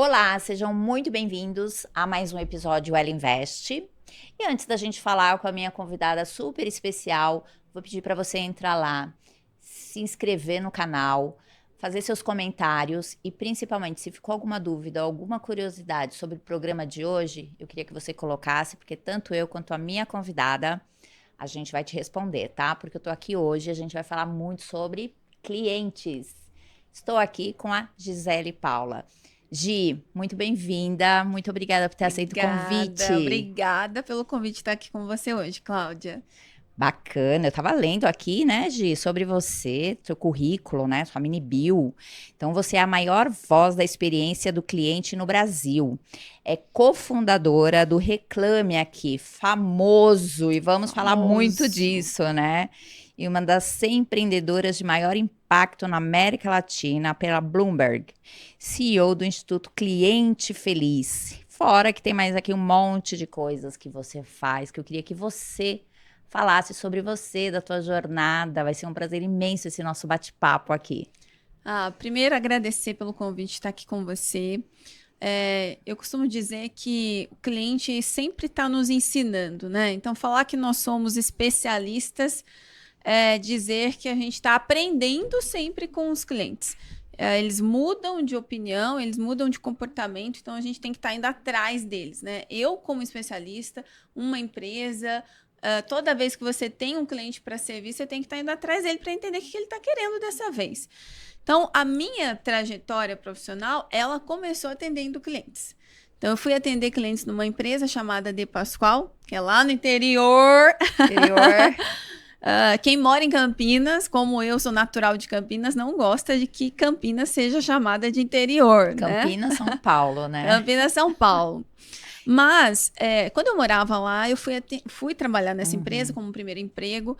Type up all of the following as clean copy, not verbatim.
Olá, sejam muito bem-vindos a mais um episódio Ela Investe. E antes da gente falar com a minha convidada super especial, vou pedir para você entrar lá, se inscrever no canal, fazer seus comentários e principalmente se ficou alguma dúvida, alguma curiosidade sobre o programa de hoje, eu queria que você colocasse, porque tanto eu quanto a minha convidada, a gente vai te responder, tá? Porque eu tô aqui hoje, a gente vai falar muito sobre clientes. Estou aqui com a Gisele Paula. Gi, muito bem-vinda, muito obrigada por ter aceito o convite. Obrigada pelo convite de estar aqui com você hoje, Cláudia. Bacana, eu tava lendo aqui, né, Gi, sobre você, seu currículo, né, sua mini bio. Então, você é a maior voz da experiência do cliente no Brasil. É cofundadora do Reclame Aqui, famoso, e vamos falar muito disso, né? E uma das 100 empreendedoras de maior impacto na América Latina pela Bloomberg. CEO do Instituto Cliente Feliz. Fora que tem mais aqui um monte de coisas que você faz, que eu queria que você falasse sobre você, da tua jornada. Vai ser um prazer imenso esse nosso bate-papo aqui. Primeiro, agradecer pelo convite de estar aqui com você. Eu costumo dizer que o cliente sempre está nos ensinando, né? Então, falar que nós somos especialistas é dizer que a gente está aprendendo sempre com os clientes. Eles mudam de opinião, eles mudam de comportamento, então a gente tem que estar indo atrás deles, né? Eu, como especialista, uma empresa... toda vez que você tem um cliente para servir, você tem que estar indo atrás dele para entender o que ele está querendo dessa vez. Então, a minha trajetória profissional, ela começou atendendo clientes. Então, eu fui atender clientes numa empresa chamada De Pascoal, que é lá no interior. Quem mora em Campinas, como eu sou natural de Campinas, não gosta de que Campinas seja chamada de interior, Campinas, né? São Paulo, né? Campinas, São Paulo. Mas, quando eu morava lá, eu fui trabalhar nessa empresa como primeiro emprego.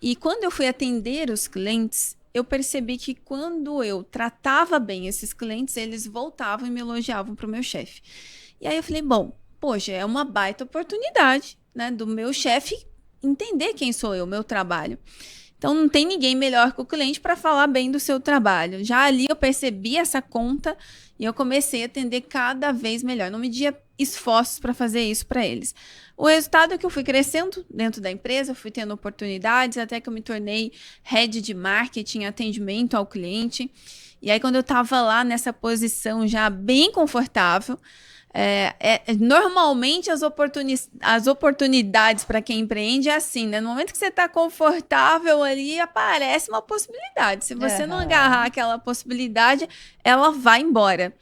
E quando eu fui atender os clientes, eu percebi que quando eu tratava bem esses clientes, eles voltavam e me elogiavam para o meu chefe. E aí eu falei, bom, poxa, é uma baita oportunidade, né, do meu chefe entender quem sou eu, meu trabalho. Então, não tem ninguém melhor que o cliente para falar bem do seu trabalho. Já ali eu percebi essa conta e eu comecei a atender cada vez melhor. Não media esforços para fazer isso para eles. O resultado é que eu fui crescendo dentro da empresa, fui tendo oportunidades, até que eu me tornei head de marketing, atendimento ao cliente. E aí, quando eu estava lá nessa posição já bem confortável, normalmente as oportunidades para quem empreende é assim, né? No momento que você está confortável ali, aparece uma possibilidade. Se você não agarrar aquela possibilidade, ela vai embora.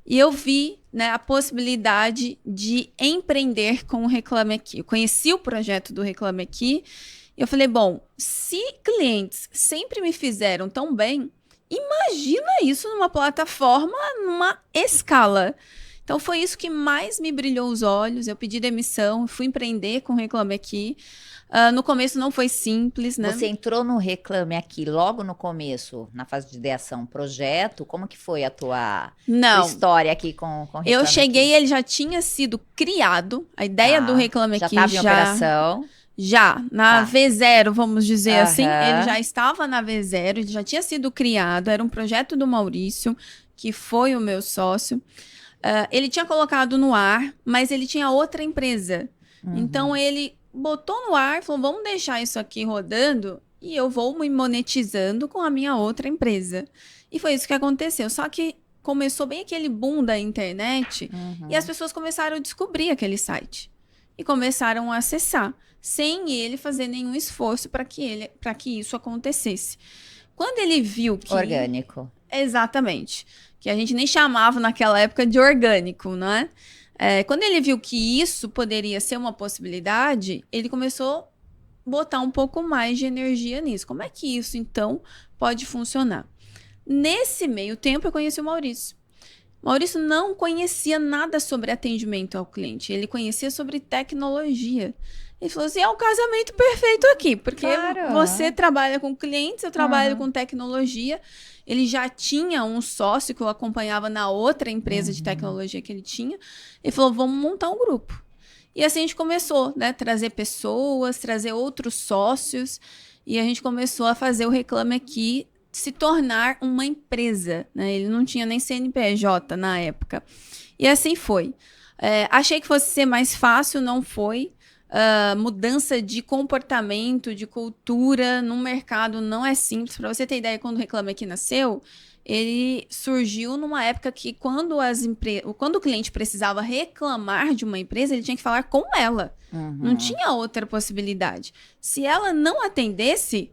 E eu vi, né, a possibilidade de empreender com o Reclame Aqui. Eu conheci o projeto do Reclame Aqui e eu falei, bom, se clientes sempre me fizeram tão bem, imagina isso numa plataforma, numa escala. Então, foi isso que mais me brilhou os olhos. Eu pedi demissão, fui empreender com o Reclame Aqui. No começo não foi simples, né? Você entrou no Reclame Aqui logo no começo, na fase de ideação, projeto. Como que foi a tua história aqui com o Reclame Eu cheguei, Aqui? Ele já tinha sido criado. A ideia do Reclame Aqui já estava em operação. Já, na V0, vamos dizer assim. Ele já Aham. estava na V0, ele já tinha sido criado. Era um projeto do Maurício, que foi o meu sócio. Ele tinha colocado no ar, mas ele tinha outra empresa. Então, ele botou no ar, falou, vamos deixar isso aqui rodando e eu vou me monetizando com a minha outra empresa. E foi isso que aconteceu. Só que começou bem aquele boom da internet e as pessoas começaram a descobrir aquele site. E começaram a acessar, sem ele fazer nenhum esforço para que isso acontecesse. Quando ele viu que... Orgânico. Exatamente. Que a gente nem chamava naquela época de orgânico, não é? Quando ele viu que isso poderia ser uma possibilidade, ele começou a botar um pouco mais de energia nisso. Como é que isso, então, pode funcionar? Nesse meio tempo, eu conheci o Maurício. Maurício não conhecia nada sobre atendimento ao cliente. Ele conhecia sobre tecnologia. Ele falou assim, é um casamento perfeito aqui, porque você trabalha com clientes, eu trabalho com tecnologia. Ele já tinha um sócio que eu acompanhava na outra empresa de tecnologia que ele tinha. Ele falou, vamos montar um grupo. E assim a gente começou, né? Trazer pessoas, trazer outros sócios. E a gente começou a fazer o Reclame Aqui se tornar uma empresa, né? Ele não tinha nem CNPJ na época. E assim foi. Achei que fosse ser mais fácil, não foi. Mudança de comportamento, de cultura no mercado não é simples. Para você ter ideia, quando o Reclame Aqui nasceu, ele surgiu numa época que quando o cliente precisava reclamar de uma empresa, ele tinha que falar com ela. Não tinha outra possibilidade. Se ela não atendesse,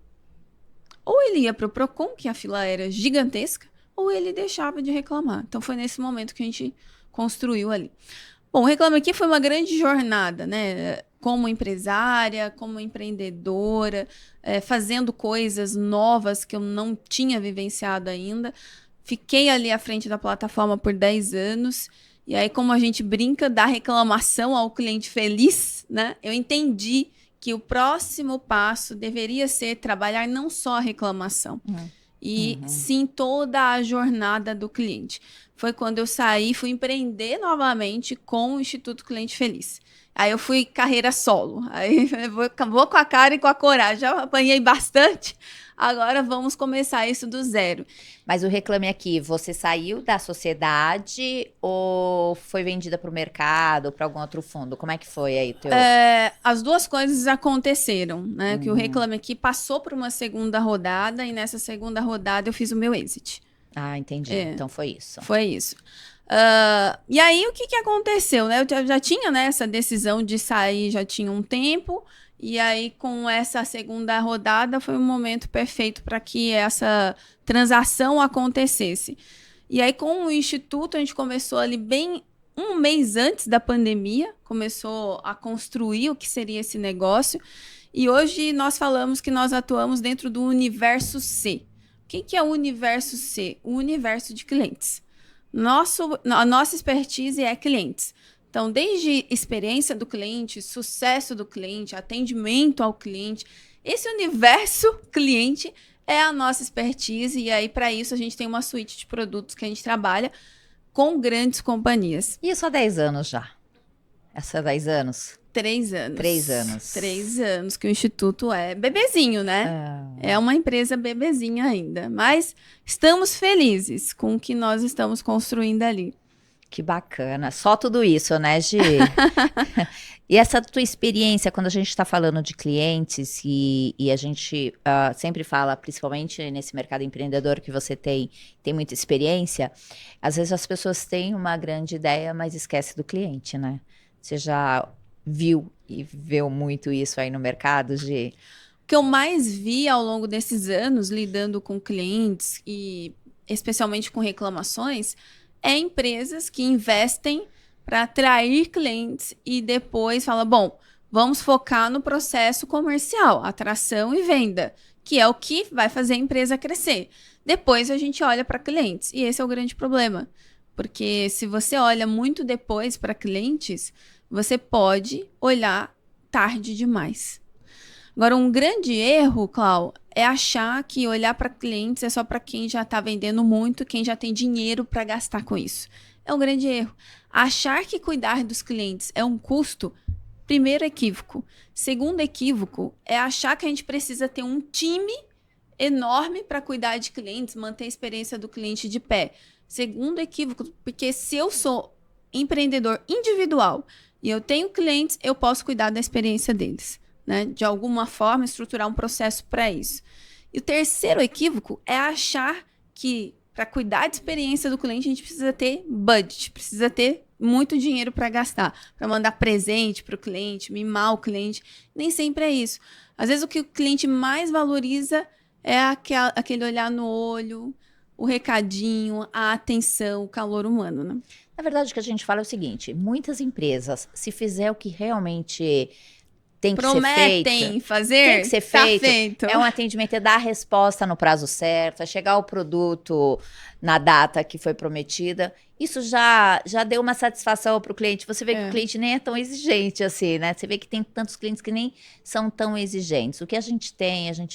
ou ele ia para o Procon, que a fila era gigantesca, ou ele deixava de reclamar. Então foi nesse momento que a gente construiu ali. Bom, o Reclame Aqui foi uma grande jornada, né? Como empresária, como empreendedora, fazendo coisas novas que eu não tinha vivenciado ainda. Fiquei ali à frente da plataforma por 10 anos. E aí, como a gente brinca da reclamação ao cliente feliz, né? Eu entendi que o próximo passo deveria ser trabalhar não só a reclamação, e sim toda a jornada do cliente. Foi quando eu saí, fui empreender novamente com o Instituto Cliente Feliz. Aí eu fui carreira solo. Aí eu vou com a cara e com a coragem. Já apanhei bastante. Agora vamos começar isso do zero. Mas o Reclame Aqui, você saiu da sociedade ou foi vendida para o mercado ou para algum outro fundo? Como é que foi aí? As duas coisas aconteceram, né? Que o Reclame Aqui passou por uma segunda rodada e nessa segunda rodada eu fiz o meu exit. Ah, entendi. Então foi isso. Foi isso. E aí, o que aconteceu, né? Eu já tinha, né, essa decisão de sair, já tinha um tempo. E aí, com essa segunda rodada, foi um momento perfeito para que essa transação acontecesse. E aí, com o Instituto, a gente começou ali bem um mês antes da pandemia, começou a construir o que seria esse negócio. E hoje nós falamos que nós atuamos dentro do universo C. O que é o universo C? O universo de clientes. A nossa expertise é clientes. Então, desde experiência do cliente, sucesso do cliente, atendimento ao cliente, esse universo cliente é a nossa expertise. E aí, para isso, a gente tem uma suíte de produtos que a gente trabalha com grandes companhias. E isso há 10 anos já? Essa há 10 anos? 3 anos. 3 anos. 3 anos que o Instituto é bebezinho, né? É uma empresa bebezinha ainda. Mas estamos felizes com o que nós estamos construindo ali. Que bacana. Só tudo isso, né, Gi? E essa tua experiência, quando a gente está falando de clientes e a gente sempre fala, principalmente nesse mercado empreendedor que você tem muita experiência, às vezes as pessoas têm uma grande ideia, mas esquece do cliente, né? Você já viu e viveu muito isso aí no mercado, Gi? O que eu mais vi ao longo desses anos, lidando com clientes e especialmente com reclamações, empresas que investem para atrair clientes e depois fala, bom, vamos focar no processo comercial, atração e venda, que é o que vai fazer a empresa crescer. Depois a gente olha para clientes e esse é o grande problema, porque se você olha muito depois para clientes, você pode olhar tarde demais. Agora, um grande erro, Clau, é achar que olhar para clientes é só para quem já está vendendo muito, quem já tem dinheiro para gastar com isso. É um grande erro. Achar que cuidar dos clientes é um custo, primeiro equívoco. Segundo equívoco é achar que a gente precisa ter um time enorme para cuidar de clientes, manter a experiência do cliente de pé. Segundo equívoco, porque se eu sou empreendedor individual e eu tenho clientes, eu posso cuidar da experiência deles. Né? De alguma forma, estruturar um processo para isso. E o terceiro equívoco é achar que para cuidar da experiência do cliente, a gente precisa ter budget, precisa ter muito dinheiro para gastar, para mandar presente para o cliente, mimar o cliente. Nem sempre é isso. Às vezes o que o cliente mais valoriza é aquele olhar no olho, o recadinho, a atenção, o calor humano. Né? Na verdade, o que a gente fala é o seguinte, muitas empresas, se fizer o que realmente tem que ser feito. Tem que ser feito. É um atendimento, é dar a resposta no prazo certo, é chegar o produto na data que foi prometida. isso já deu uma satisfação para o cliente. Você vê que o cliente nem é tão exigente assim, né? Você vê que tem tantos clientes que nem são tão exigentes. O que a gente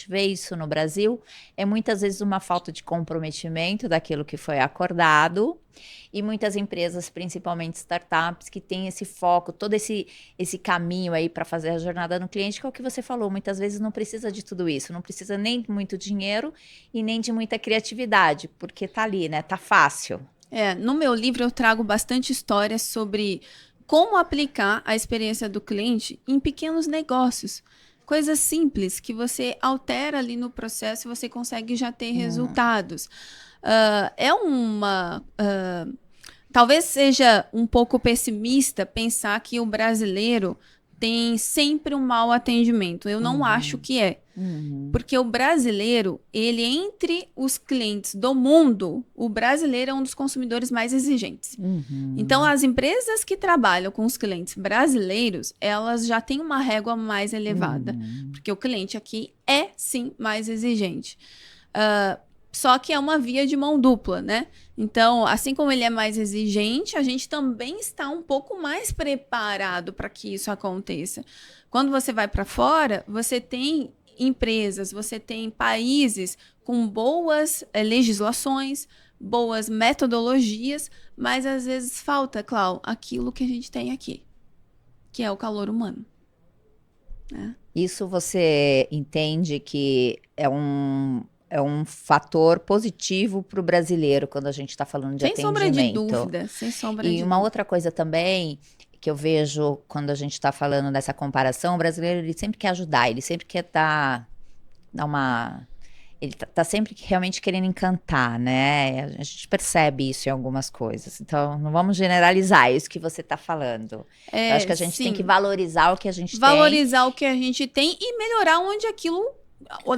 vê isso no Brasil, é muitas vezes uma falta de comprometimento daquilo que foi acordado. E muitas empresas, principalmente startups, que têm esse foco, todo esse caminho aí para fazer a jornada no cliente, que é o que você falou, muitas vezes não precisa de tudo isso, não precisa nem de muito dinheiro e nem de muita criatividade, porque tá ali, né? Tá fácil. No meu livro eu trago bastante histórias sobre como aplicar a experiência do cliente em pequenos negócios. Coisas simples que você altera ali no processo e você consegue já ter resultados. Talvez seja um pouco pessimista pensar que o brasileiro tem sempre um mau atendimento. Eu não acho que é. Porque o brasileiro, ele entre os clientes do mundo, o brasileiro é um dos consumidores mais exigentes. Então, as empresas que trabalham com os clientes brasileiros, elas já têm uma régua mais elevada. Porque o cliente aqui é, sim, mais exigente. Só que é uma via de mão dupla, né? Então, assim como ele é mais exigente, a gente também está um pouco mais preparado para que isso aconteça. Quando você vai para fora, você tem empresas, você tem países com boas legislações, boas metodologias, mas às vezes falta, Clau, aquilo que a gente tem aqui, que é o calor humano. Né? Isso você entende que é um fator positivo para o brasileiro quando a gente está falando de atendimento. Sem sombra de dúvida, sem sombra de dúvida. E uma outra coisa também que eu vejo quando a gente está falando nessa comparação, o brasileiro ele sempre quer ajudar, ele sempre quer dar uma... Ele tá sempre realmente querendo encantar, né? A gente percebe isso em algumas coisas. Então, não vamos generalizar isso que você está falando. Eu acho que a gente tem que valorizar o que a gente tem. Valorizar o que a gente tem e melhorar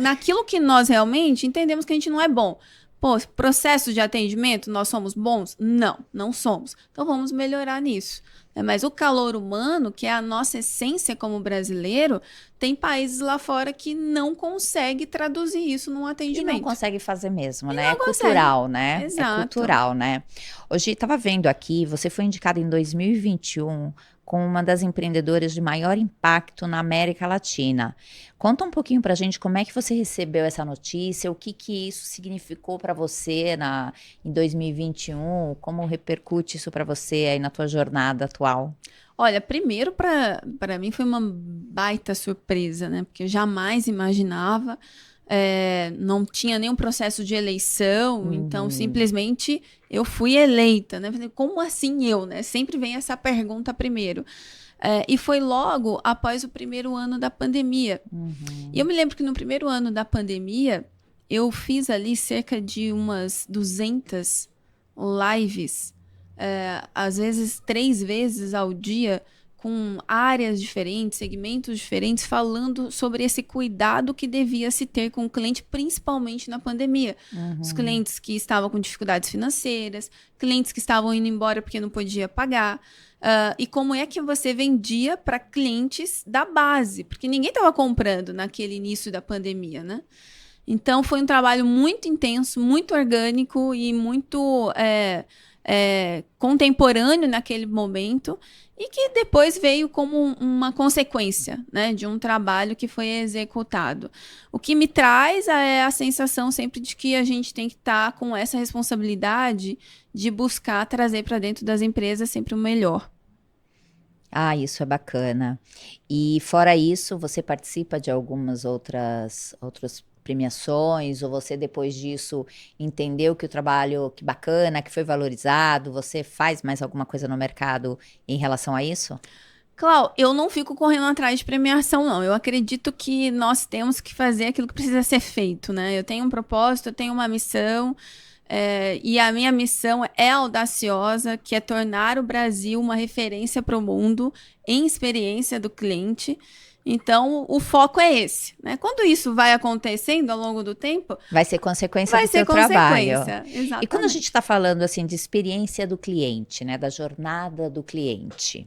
naquilo que nós realmente entendemos que a gente não é bom. Pô, processo de atendimento, nós somos bons? Não, não somos. Então, vamos melhorar nisso. Mas o calor humano, que é a nossa essência como brasileiro, tem países lá fora que não consegue traduzir isso num atendimento. E não consegue fazer mesmo, né? É cultural, né? Exato. É cultural, né? Hoje, estava vendo aqui, você foi indicada em 2021 como uma das empreendedoras de maior impacto na América Latina. Conta um pouquinho pra gente como é que você recebeu essa notícia, o que isso significou para você em 2021, como repercute isso para você aí na tua jornada atual? Olha, primeiro para mim foi uma baita surpresa, né? Porque eu jamais imaginava, não tinha nenhum processo de eleição, então simplesmente eu fui eleita, né? Como assim eu, né? Sempre vem essa pergunta primeiro. E foi logo após o primeiro ano da pandemia. E eu me lembro que no primeiro ano da pandemia, eu fiz ali cerca de umas 200 lives, às vezes 3 vezes ao dia, com áreas diferentes, segmentos diferentes, falando sobre esse cuidado que devia se ter com o cliente, principalmente na pandemia. Os clientes que estavam com dificuldades financeiras, clientes que estavam indo embora porque não podia pagar. E como é que você vendia para clientes da base? Porque ninguém estava comprando naquele início da pandemia, né? Então, foi um trabalho muito intenso, muito orgânico e muito contemporâneo naquele momento e que depois veio como uma consequência, né, de um trabalho que foi executado. O que me traz é a sensação sempre de que a gente tem que estar com essa responsabilidade de buscar trazer para dentro das empresas sempre o melhor. Ah, isso é bacana. E fora isso, você participa de algumas outras premiações, ou você depois disso entendeu que o trabalho, que bacana, que foi valorizado, você faz mais alguma coisa no mercado em relação a isso? Clau, eu não fico correndo atrás de premiação, não. Eu acredito que nós temos que fazer aquilo que precisa ser feito, né? Eu tenho um propósito, eu tenho uma missão, e a minha missão é audaciosa, que é tornar o Brasil uma referência para o mundo em experiência do cliente. Então, o foco é esse, né? Quando isso vai acontecendo ao longo do tempo... Vai ser consequência do seu trabalho. Exatamente. E quando a gente está falando, assim, de experiência do cliente, né? Da jornada do cliente,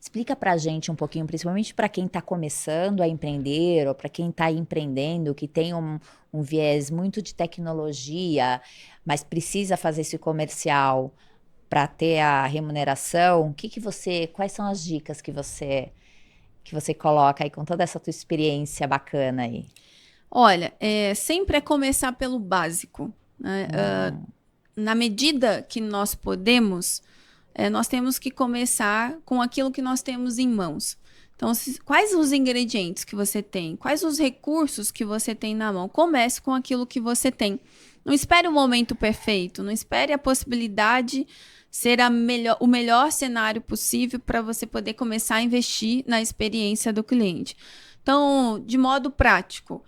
explica pra gente um pouquinho, principalmente para quem está começando a empreender, ou para quem está empreendendo, que tem um viés muito de tecnologia, mas precisa fazer esse comercial. para ter a remuneração, quais são as dicas que você coloca aí com toda essa tua experiência bacana aí? Olha, sempre é começar pelo básico, né? Na medida que nós podemos, nós temos que começar com aquilo que nós temos em mãos. Então, quais os ingredientes que você tem? Quais os recursos que você tem na mão? Comece com aquilo que você tem. Não espere o momento perfeito, não espere a possibilidade ser o melhor cenário possível para você poder começar a investir na experiência do cliente. Então, de modo prático,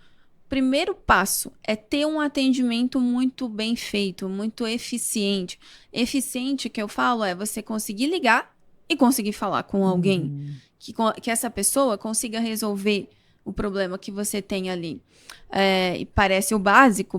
primeiro passo é ter um atendimento muito bem feito, muito eficiente. Eficiente, que eu falo, é você conseguir ligar e conseguir falar com alguém. Que essa pessoa consiga resolver o problema que você tem ali. E parece o básico,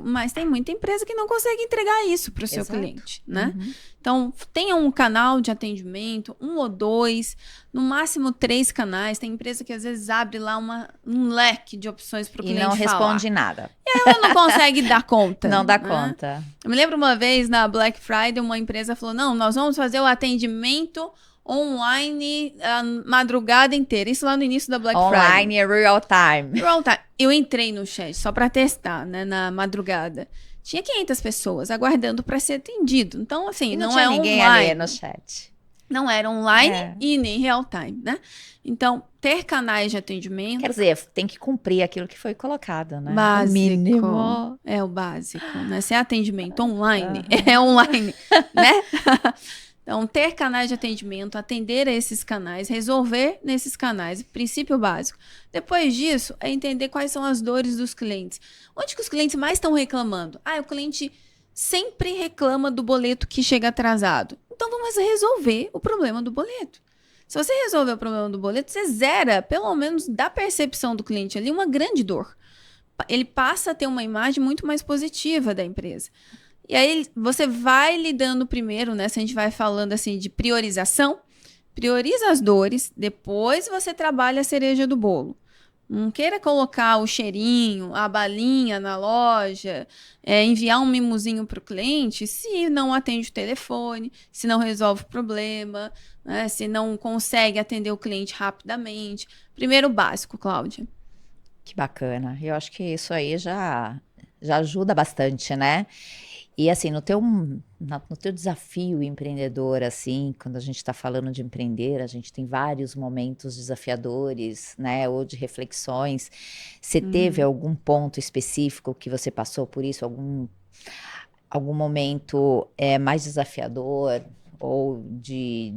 mas tem muita empresa que não consegue entregar isso para o seu cliente, né? Então, tenha um canal de atendimento, 1 ou 2, no máximo 3 canais. Tem empresa que às vezes abre lá um leque de opções para o cliente falar. E não responde nada. E aí ela não consegue dar conta. Não dá conta. Eu me lembro uma vez, na Black Friday, uma empresa falou, não, nós vamos fazer o atendimento online a madrugada inteira. Isso lá no início da Black Friday. Online é real time. Real time. Eu entrei no chat só para testar, né, na madrugada. Tinha 500 pessoas aguardando para ser atendido. Então, assim, não não tinha é ninguém online. ali no chat. Não era online e nem real time, né? Então, ter canais de atendimento... Quer dizer, tem que cumprir aquilo que foi colocado, né? Básico. O mínimo. É o básico, né? Se é atendimento online, é online, né? Então, ter canais de atendimento, atender a esses canais, resolver nesses canais, princípio básico. Depois disso, é entender quais são as dores dos clientes. Onde que os clientes mais estão reclamando? O cliente sempre reclama do boleto que chega atrasado. Então, vamos resolver o problema do boleto. Se você resolver o problema do boleto, você zera, pelo menos da percepção do cliente ali, uma grande dor. Ele passa a ter uma imagem muito mais positiva da empresa. E aí, você vai lidando primeiro, né? Se a gente vai falando assim de priorização, prioriza as dores, depois você trabalha a cereja do bolo. Não queira colocar o cheirinho, a balinha na loja, enviar um mimosinho para o cliente se não atende o telefone, se não resolve o problema, né? Se não consegue atender o cliente rapidamente. Primeiro básico, Cláudia. Que bacana. Eu acho que isso aí já ajuda bastante, né? E assim, no teu desafio empreendedor, assim, quando a gente está falando de empreender, a gente tem vários momentos desafiadores, né, ou de reflexões. Você teve algum ponto específico que você passou por isso, algum momento mais desafiador ou de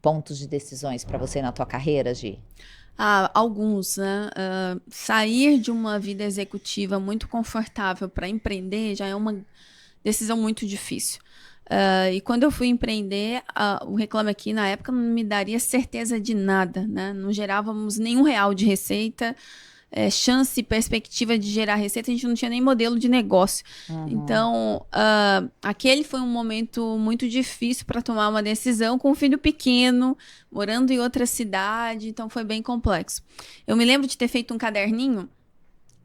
pontos de decisões para você na tua carreira, Gi? Alguns, né? Sair de uma vida executiva muito confortável para empreender já é uma decisão muito difícil. E quando eu fui empreender, o Reclame Aqui, na época, não me daria certeza de nada, né? Não gerávamos nenhum real de receita, chance e perspectiva de gerar receita, a gente não tinha nem modelo de negócio. Então, aquele foi um momento muito difícil para tomar uma decisão com um filho pequeno, morando em outra cidade, então foi bem complexo. Eu me lembro de ter feito um caderninho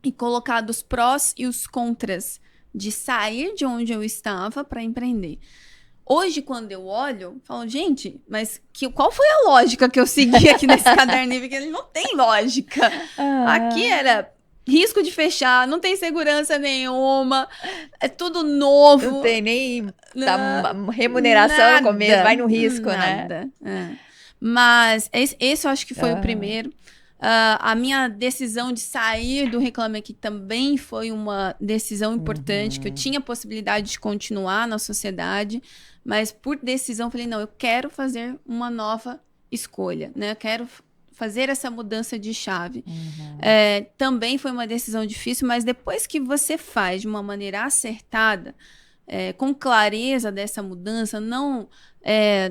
e colocado os prós e os contras de sair de onde eu estava para empreender. Hoje, quando eu olho, falo, gente, mas qual foi a lógica que eu segui aqui nesse caderninho? Porque ele não tem lógica. Aqui era risco de fechar, não tem segurança nenhuma, é tudo novo. Não tem nem remuneração no começo, vai no risco, nada, né? Mas esse eu acho que foi o primeiro. A minha decisão de sair do Reclame Aqui também foi uma decisão importante, que eu tinha a possibilidade de continuar na sociedade, mas por decisão falei, não, eu quero fazer uma nova escolha, né? Eu quero fazer essa mudança de chave. Também foi uma decisão difícil, mas depois que você faz de uma maneira acertada, com clareza dessa mudança, não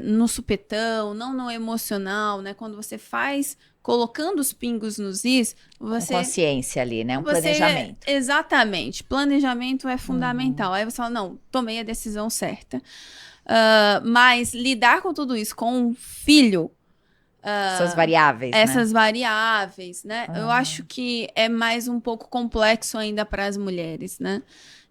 no supetão, não no emocional, né? Quando você faz colocando os pingos nos is, você... Com consciência ali, né? Um planejamento. Exatamente. Planejamento é fundamental. Aí você fala, não, tomei a decisão certa. Mas lidar com tudo isso com um filho, Essas variáveis, essas né? variáveis, né? Eu acho que é mais um pouco complexo ainda para as mulheres, né?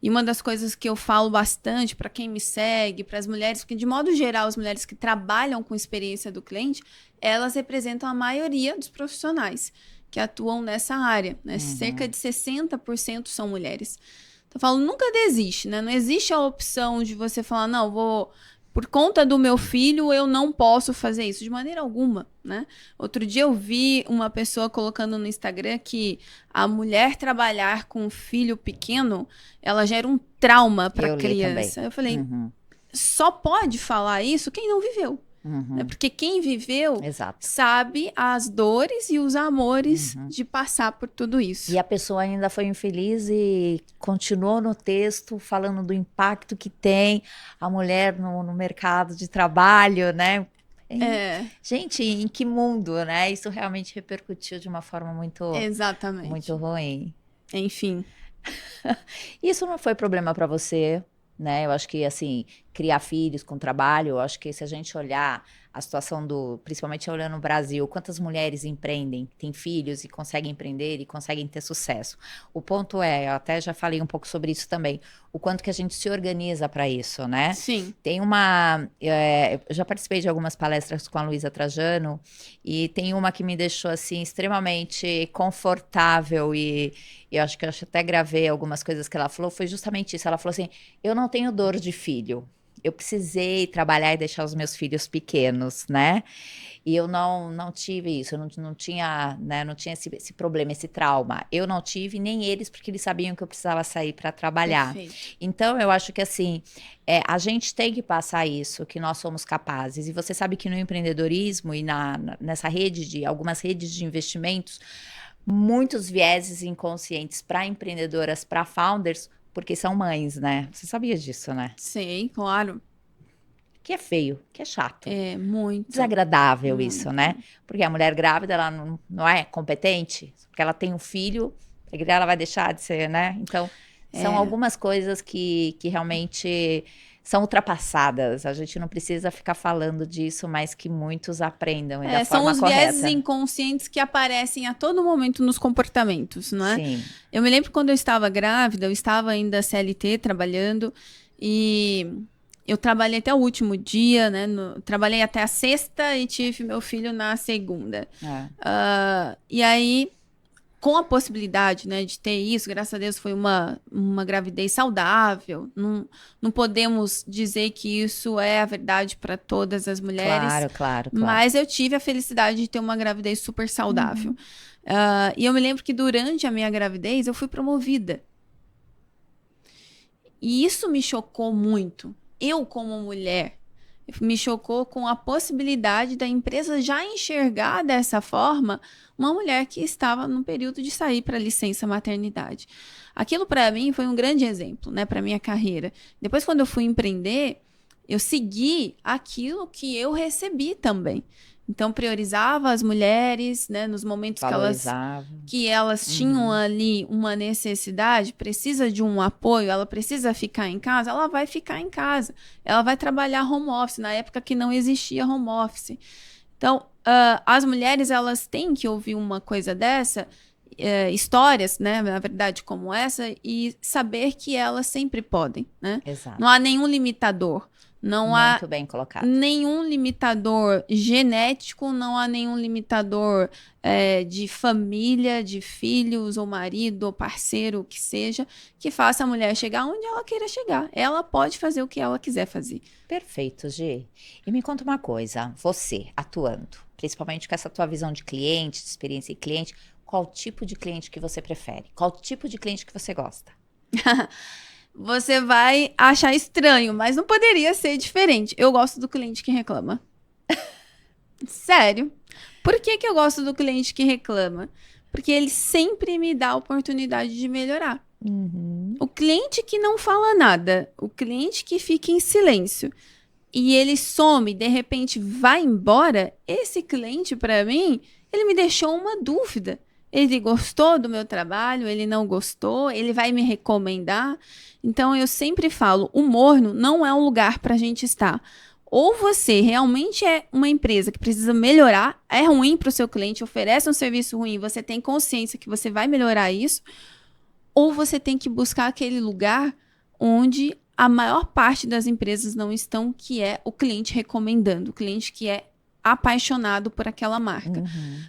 E uma das coisas que eu falo bastante para quem me segue, para as mulheres, porque de modo geral as mulheres que trabalham com experiência do cliente, elas representam a maioria dos profissionais que atuam nessa área, né? Cerca de 60% são mulheres. Então, eu falo, nunca desiste, né? Não existe a opção de você falar, não, vou... Por conta do meu filho, eu não posso fazer isso. De maneira alguma, né? Outro dia eu vi uma pessoa colocando no Instagram que a mulher trabalhar com um filho pequeno, ela gera um trauma para a Eu li também. criança. Eu falei, só pode falar isso quem não viveu. Né? Porque quem viveu Exato. sabe as dores e os amores de passar por tudo isso. E a pessoa ainda foi infeliz e continuou no texto falando do impacto que tem a mulher no mercado de trabalho, né? Gente, em que mundo, né? Isso realmente repercutiu de uma forma Exatamente. muito ruim. Enfim. Isso não foi problema para você, né? Eu acho que, assim, criar filhos com trabalho, eu acho que se a gente olhar a situação principalmente olhando no Brasil, quantas mulheres empreendem, têm filhos e conseguem empreender e conseguem ter sucesso. O ponto é, eu até já falei um pouco sobre isso também, o quanto que a gente se organiza para isso, né? Sim. Tem eu já participei de algumas palestras com a Luísa Trajano e tem uma que me deixou, assim, extremamente confortável e eu acho que eu até gravei algumas coisas que ela falou, foi justamente isso. Ela falou assim, eu não tenho dor de filho. Eu precisei trabalhar e deixar os meus filhos pequenos, né? E eu não tive isso, eu não tinha, né, não tinha esse problema, esse trauma. Eu não tive, nem eles, porque eles sabiam que eu precisava sair para trabalhar. Perfeito. Então, eu acho que assim, a gente tem que passar isso, que nós somos capazes. E você sabe que no empreendedorismo e nessa algumas redes de investimentos, muitos vieses inconscientes para empreendedoras, para founders, porque são mães, né? Você sabia disso, né? Sei, claro. Que é feio, que é chato. É muito. Desagradável isso, né? Porque a mulher grávida, ela não é competente, porque ela tem um filho, ela vai deixar de ser, né? Então, são algumas coisas que realmente são ultrapassadas. A gente não precisa ficar falando disso, mas que muitos aprendam da São forma os correta. vieses inconscientes que aparecem a todo momento nos comportamentos, não é? Sim. Eu me lembro quando eu estava grávida, eu estava ainda CLT trabalhando e eu trabalhei até o último dia, né? Trabalhei até a sexta e tive meu filho na segunda. E aí, com a possibilidade, né, de ter isso, graças a Deus foi uma gravidez saudável. Não podemos dizer que isso é a verdade para todas as mulheres. Claro. Mas eu tive a felicidade de ter uma gravidez super saudável. E eu me lembro que durante a minha gravidez eu fui promovida. E isso me chocou muito. Eu, como mulher, me chocou com a possibilidade da empresa já enxergar dessa forma uma mulher que estava no período de sair para licença maternidade. Aquilo para mim foi um grande exemplo, né, para minha carreira. Depois, quando eu fui empreender, eu segui aquilo que eu recebi também. Então, priorizava as mulheres, né, nos momentos que elas tinham ali uma necessidade, precisa de um apoio, ela precisa ficar em casa, ela vai ficar em casa. Ela vai trabalhar home office, na época que não existia home office. Então, as mulheres, elas têm que ouvir uma coisa dessa, histórias, né, na verdade, como essa, e saber que elas sempre podem, né? Exato. Não há nenhum limitador. Não há bem colocado. Nenhum limitador genético, não há nenhum limitador de família, de filhos, ou marido, ou parceiro, o que seja, que faça a mulher chegar onde ela queira chegar. Ela pode fazer o que ela quiser fazer. Perfeito, Gi. E me conta uma coisa, você atuando, principalmente com essa tua visão de cliente, de experiência em cliente, qual tipo de cliente que você prefere? Qual tipo de cliente que você gosta? Você vai achar estranho, mas não poderia ser diferente. Eu gosto do cliente que reclama. Sério. Por que eu gosto do cliente que reclama? Porque ele sempre me dá a oportunidade de melhorar. O cliente que não fala nada, o cliente que fica em silêncio e ele some, de repente vai embora, esse cliente, para mim, ele me deixou uma dúvida. Ele gostou do meu trabalho, ele não gostou, ele vai me recomendar. Então, eu sempre falo, o morno não é um lugar para a gente estar. Ou você realmente é uma empresa que precisa melhorar, é ruim para o seu cliente, oferece um serviço ruim, você tem consciência que você vai melhorar isso, ou você tem que buscar aquele lugar onde a maior parte das empresas não estão, que é o cliente recomendando, o cliente que é apaixonado por aquela marca.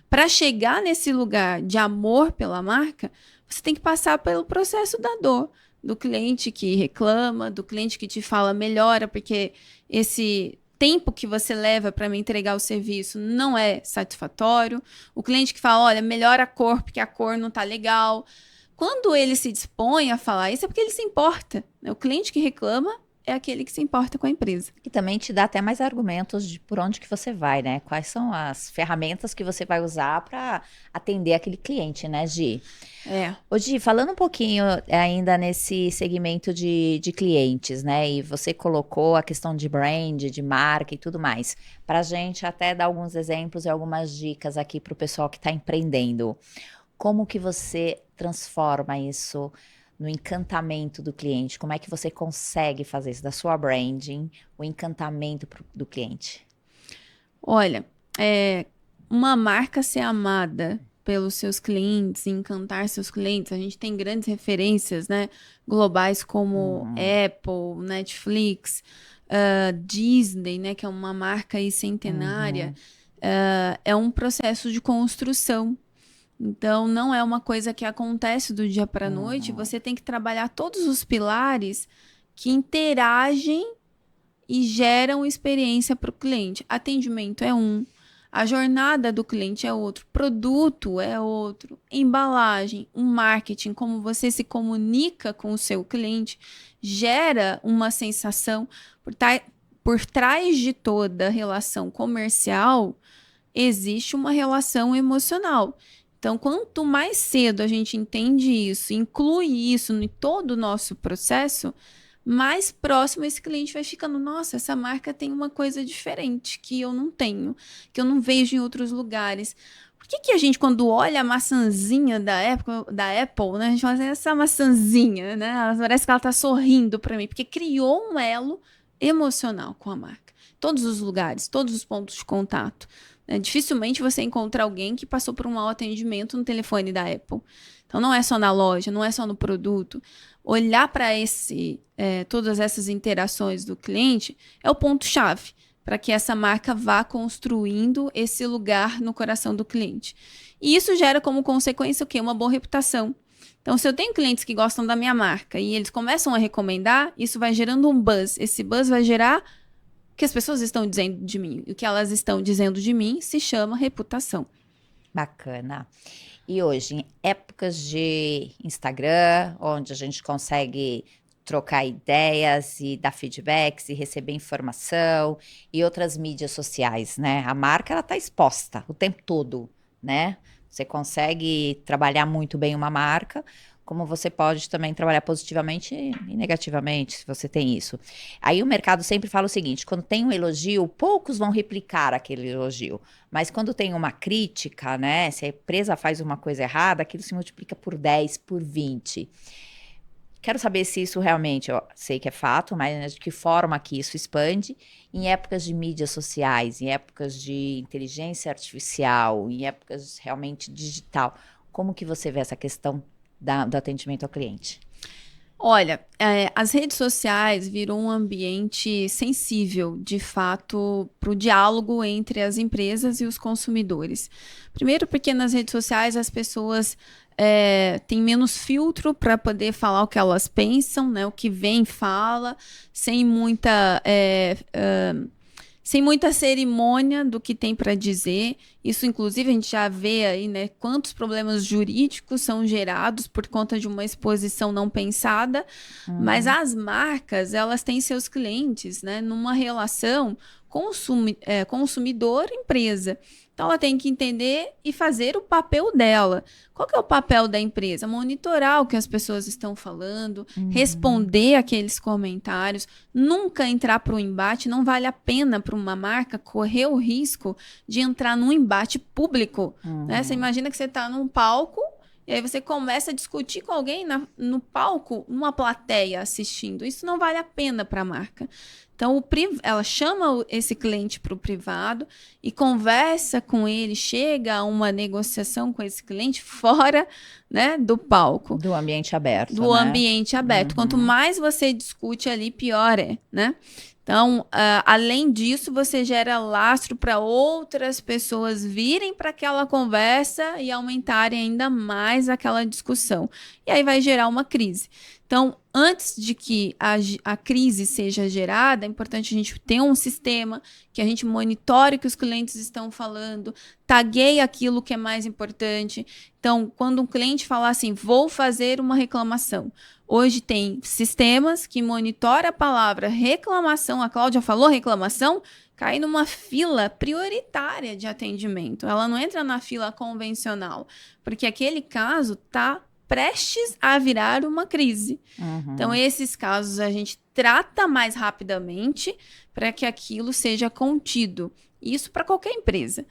Para chegar nesse lugar de amor pela marca, você tem que passar pelo processo da dor, do cliente que reclama, do cliente que te fala melhora, porque esse tempo que você leva para me entregar o serviço não é satisfatório. O cliente que fala, olha, melhora a cor, porque a cor não tá legal. Quando ele se dispõe a falar isso, é porque ele se importa, né? O cliente que reclama é aquele que se importa com a empresa. E também te dá até mais argumentos de por onde que você vai, né? Quais são as ferramentas que você vai usar para atender aquele cliente, né, Gi? Ô, Gi, falando um pouquinho ainda nesse segmento de clientes, né? E você colocou a questão de brand, de marca e tudo mais. Para a gente até dar alguns exemplos e algumas dicas aqui para o pessoal que está empreendendo. Como que você transforma isso no encantamento do cliente? Como é que você consegue fazer isso da sua branding, o encantamento do cliente? Olha, uma marca ser amada pelos seus clientes, encantar seus clientes, a gente tem grandes referências, né, globais como Apple, Netflix, Disney, né, que é uma marca aí centenária, é um processo de construção. Então, não é uma coisa que acontece do dia para a noite. Você tem que trabalhar todos os pilares que interagem e geram experiência para o cliente. Atendimento é um, a jornada do cliente é outro, produto é outro, embalagem, um marketing, como você se comunica com o seu cliente, gera uma sensação. Por trás de toda relação comercial, existe uma relação emocional. Então, quanto mais cedo a gente entende isso, inclui isso em todo o nosso processo, mais próximo esse cliente vai ficando. Nossa, essa marca tem uma coisa diferente que eu não tenho, que eu não vejo em outros lugares. Por que a gente, quando olha a maçãzinha da Apple, né, a gente fala assim, essa maçãzinha, né, parece que ela está sorrindo para mim, porque criou um elo emocional com a marca. Todos os lugares, todos os pontos de contato. Dificilmente você encontra alguém que passou por um mau atendimento no telefone da Apple. Então, não é só na loja, não é só no produto. Olhar para todas essas interações do cliente é o ponto-chave para que essa marca vá construindo esse lugar no coração do cliente. E isso gera como consequência o quê? Uma boa reputação. Então, se eu tenho clientes que gostam da minha marca e eles começam a recomendar, isso vai gerando um buzz. Esse buzz vai gerar o que as pessoas estão dizendo de mim. O que elas estão dizendo de mim se chama reputação. Bacana. E hoje, em épocas de Instagram, onde a gente consegue trocar ideias e dar feedbacks e receber informação, e outras mídias sociais, né? A marca, ela tá exposta o tempo todo, né? Você consegue trabalhar muito bem uma marca, como você pode também trabalhar positivamente e negativamente, se você tem isso. Aí o mercado sempre fala o seguinte, quando tem um elogio, poucos vão replicar aquele elogio. Mas quando tem uma crítica, né, se a empresa faz uma coisa errada, aquilo se multiplica por 10, por 20. Quero saber se isso realmente, eu sei que é fato, mas de que forma que isso expande em épocas de mídias sociais, em épocas de inteligência artificial, em épocas realmente digital. Como que você vê essa questão do atendimento ao cliente? Olha, as redes sociais viram um ambiente sensível, de fato, para o diálogo entre as empresas e os consumidores. Primeiro porque nas redes sociais as pessoas têm menos filtro para poder falar o que elas pensam, né? O que vem, fala, sem muita cerimônia do que tem para dizer. Isso, inclusive, a gente já vê aí, né, quantos problemas jurídicos são gerados por conta de uma exposição não pensada. Mas as marcas, elas têm seus clientes, né, numa relação consumidor-empresa. Então, ela tem que entender e fazer o papel dela. Qual que é o papel da empresa? Monitorar o que as pessoas estão falando, responder aqueles comentários, nunca entrar para o embate. Não vale a pena para uma marca correr o risco de entrar num embate público. Né? Você imagina que você está num palco e e aí você começa a discutir com alguém no palco, numa plateia assistindo. Isso não vale a pena para a marca. Então, ela chama esse cliente para o privado e conversa com ele, chega a uma negociação com esse cliente fora, né, do palco. Do ambiente aberto, Do né? ambiente aberto. Quanto mais você discute ali, pior é, né? Então, além disso, você gera lastro para outras pessoas virem para aquela conversa e aumentarem ainda mais aquela discussão. E aí vai gerar uma crise. Então, antes de que a crise seja gerada, é importante a gente ter um sistema que a gente monitore o que os clientes estão falando, tagueie aquilo que é mais importante. Então, quando um cliente falar assim, vou fazer uma reclamação, hoje tem sistemas que monitoram a palavra reclamação, a Cláudia falou reclamação, cai numa fila prioritária de atendimento. Ela não entra na fila convencional, porque aquele caso está prestes a virar uma crise. Então, esses casos a gente trata mais rapidamente para que aquilo seja contido. Isso para qualquer empresa.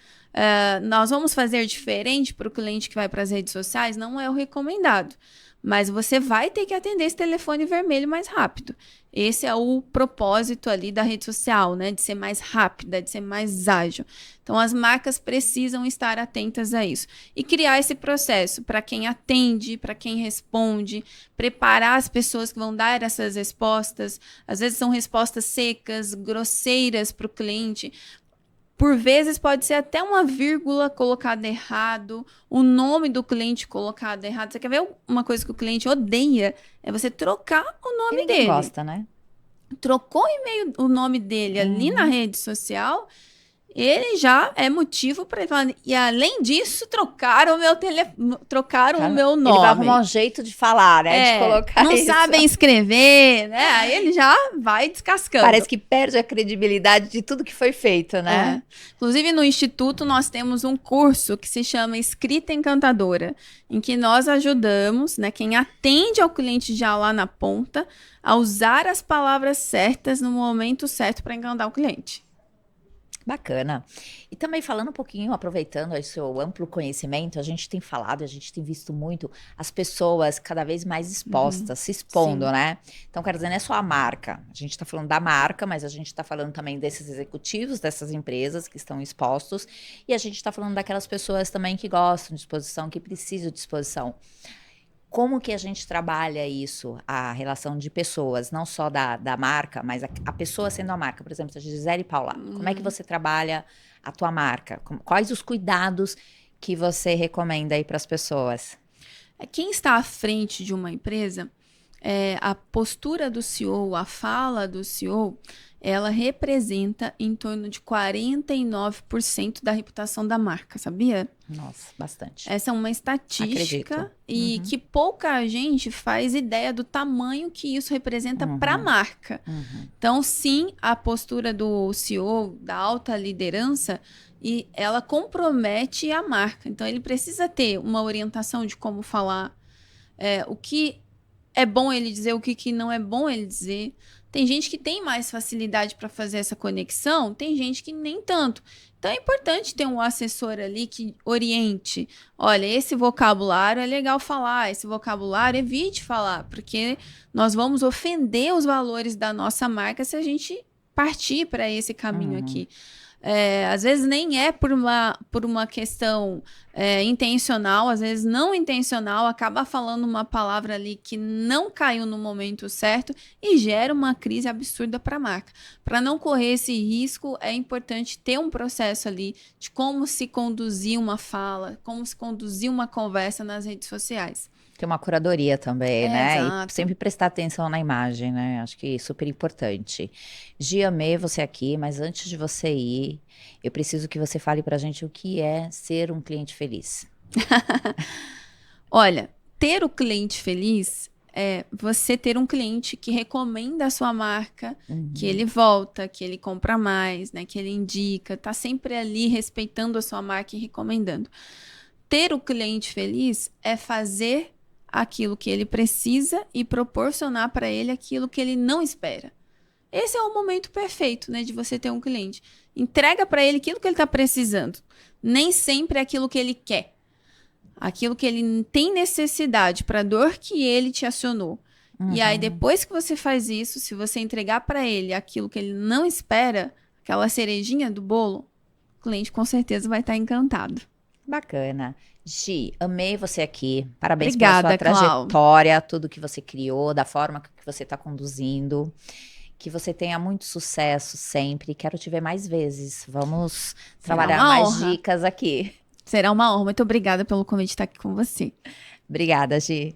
Nós vamos fazer diferente para o cliente que vai para as redes sociais? Não é o recomendado. Mas você vai ter que atender esse telefone vermelho mais rápido. Esse é o propósito ali da rede social, né? De ser mais rápida, de ser mais ágil. Então, as marcas precisam estar atentas a isso. E criar esse processo para quem atende, para quem responde, preparar as pessoas que vão dar essas respostas. Às vezes são respostas secas, grosseiras para o cliente. Por vezes pode ser até uma vírgula colocada errado, o nome do cliente colocado errado. Você quer ver uma coisa que o cliente odeia? É você trocar o nome dele. Gosta, né? Trocou o nome dele ali na rede social, ele já é motivo para ele falar. E além disso, trocaram o meu nome. Ele vai arrumar um jeito de falar, né? De colocar não isso. sabem escrever, né? Aí ele já vai descascando. Parece que perde a credibilidade de tudo que foi feito, né? Inclusive, no Instituto, nós temos um curso que se chama Escrita Encantadora, em que nós ajudamos, né, quem atende ao cliente já lá na ponta, a usar as palavras certas no momento certo para encantar o cliente. Bacana. E também falando um pouquinho, aproveitando aí seu amplo conhecimento, a gente tem falado, a gente tem visto muito as pessoas cada vez mais expostas, se expondo, Sim. né? Então, quero dizer, não é só a marca. A gente está falando da marca, mas a gente está falando também desses executivos, dessas empresas que estão expostos. E a gente está falando daquelas pessoas também que gostam de exposição, que precisam de exposição. Como que a gente trabalha isso, a relação de pessoas, não só da marca, mas a pessoa sendo a marca? Por exemplo, a Gisele Paula, como é que você trabalha a tua marca? Quais os cuidados que você recomenda aí para as pessoas? Quem está à frente de uma empresa, a postura do CEO, a fala do CEO, ela representa em torno de 49% da reputação da marca, sabia? Nossa, bastante. Essa é uma estatística. Acredito. E que pouca gente faz ideia do tamanho que isso representa para a marca. Então, sim, a postura do CEO, da alta liderança, e ela compromete a marca. Então, ele precisa ter uma orientação de como falar, o que é bom ele dizer, o que não é bom ele dizer. Tem gente que tem mais facilidade para fazer essa conexão, tem gente que nem tanto. Então, é importante ter um assessor ali que oriente. Olha, esse vocabulário é legal falar, esse vocabulário evite falar, porque nós vamos ofender os valores da nossa marca se a gente partir para esse caminho aqui. Às vezes nem é por uma questão intencional, às vezes não intencional, acaba falando uma palavra ali que não caiu no momento certo e gera uma crise absurda para a marca. Para não correr esse risco, é importante ter um processo ali de como se conduzir uma fala, como se conduzir uma conversa nas redes sociais. Tem uma curadoria também, né? Exato. E sempre prestar atenção na imagem, né? Acho que é super importante. Gi, amei você aqui, mas antes de você ir, eu preciso que você fale pra gente o que é ser um cliente feliz. Olha, ter o cliente feliz é você ter um cliente que recomenda a sua marca, que ele volta, que ele compra mais, né? Que ele indica, tá sempre ali respeitando a sua marca e recomendando. Ter o cliente feliz é fazer aquilo que ele precisa e proporcionar para ele aquilo que ele não espera. Esse é o momento perfeito, né, de você ter um cliente. Entrega para ele aquilo que ele está precisando. Nem sempre é aquilo que ele quer. aquilo que ele tem necessidade para a dor que ele te acionou. E aí, depois que você faz isso, se você entregar para ele aquilo que ele não espera, aquela cerejinha do bolo, o cliente com certeza vai estar encantado. Bacana. Gi, amei você aqui. Parabéns Obrigada, pela sua Clau. trajetória, tudo que você criou, da forma que você está conduzindo. Que você tenha muito sucesso sempre. Quero te ver mais vezes. Vamos trabalhar uma mais honra. dicas aqui. Será uma honra. Muito obrigada pelo convite de estar aqui com você. Obrigada, Gi.